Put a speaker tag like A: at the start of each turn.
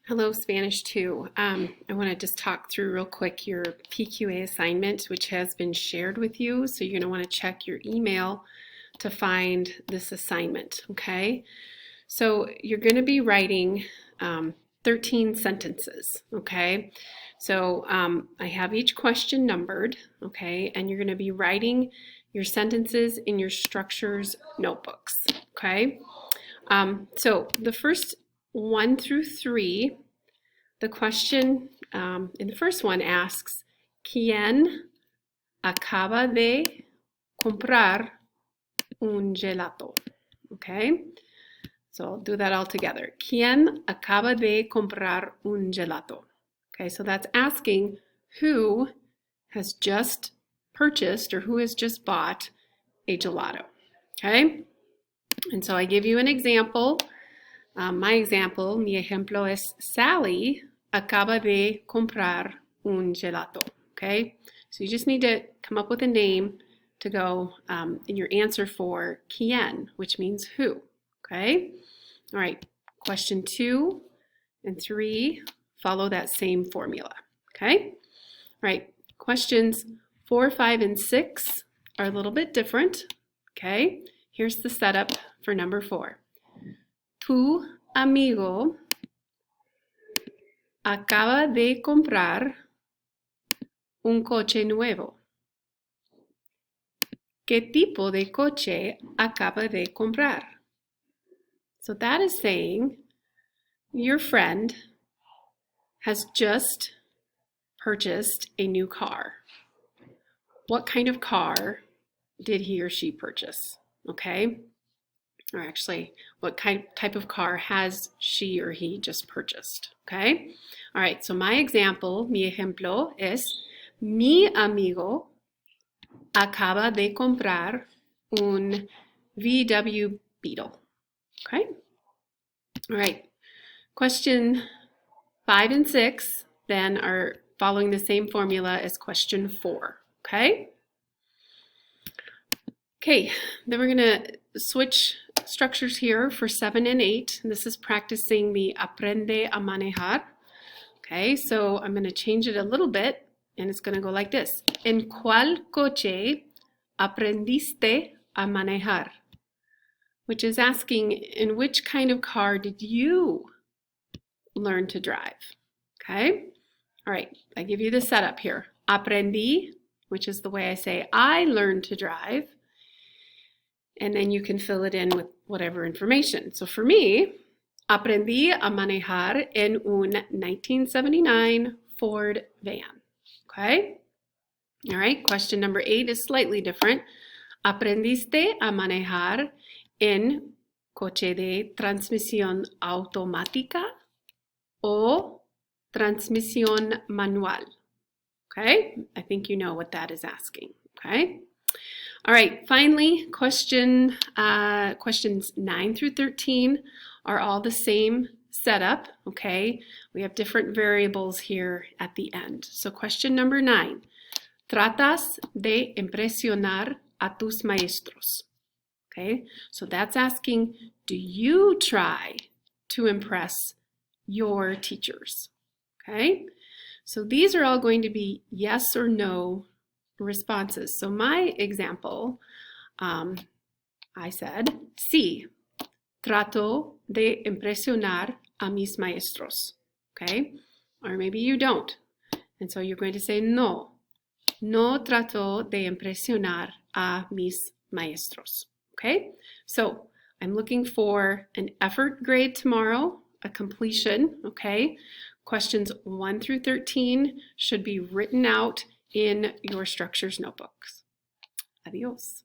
A: Hello, Spanish 2. I want to just talk through real quick your PQA assignment, which has been shared with you. So you're going to want to check your email to find this assignment, okay? So you're going to be writing 13 sentences, okay? So I have each question numbered, okay? And you're going to be writing your sentences in your structures notebooks, okay? So the first 1 through 3, the question in the first one asks, ¿Quién acaba de comprar un gelato? Okay, so I'll do that all together. ¿Quién acaba de comprar un gelato? Okay, so that's asking who has just purchased or who has just bought a gelato. Okay, and so I give you an example. My example, mi ejemplo es Sally acaba de comprar un gelato. Okay, so you just need to come up with a name to go in your answer for quién, which means who. Okay, all right, question 2 and 3 follow that same formula. Okay, all right, questions 4, 5, and 6 are a little bit different. Okay, here's the setup for number 4. Tu amigo acaba de comprar un coche nuevo. ¿Qué tipo de coche acaba de comprar? So that is saying your friend has just purchased a new car. What kind of car did he or she purchase? Okay? Or actually, what type of car has she or he just purchased? Okay? All right, so my example, mi ejemplo es, mi amigo acaba de comprar un VW Beetle. Okay? All right, question 5 and 6 then are following the same formula as question 4. Okay? Okay, then we're going to switch structures here for 7 and 8. This is practicing the aprende a manejar. Okay, so I'm going to change it a little bit, and it's going to go like this. ¿En cuál coche aprendiste a manejar? Which is asking, in which kind of car did you learn to drive? Okay, all right, I give you the setup here. Aprendí, which is the way I say I learned to drive. And then you can fill it in with whatever information. So for me, aprendí a manejar en un 1979 Ford van. Okay? All right, question number 8 is slightly different. ¿Aprendiste a manejar en coche de transmisión automática o transmisión manual? Okay, I think you know what that is asking. Okay? All right, finally, questions 9 through 13 are all the same setup, okay? We have different variables here at the end. So question number 9, tratas de impresionar a tus maestros, okay? So that's asking, do you try to impress your teachers, okay? So these are all going to be yes or no responses. So my example, I said, sí, trato de impresionar a mis maestros, okay? Or maybe you don't. And so you're going to say, no, no trato de impresionar a mis maestros, okay? So I'm looking for an effort grade tomorrow, a completion, okay? Questions 1 through 13 should be written out in your structures notebooks. Adios.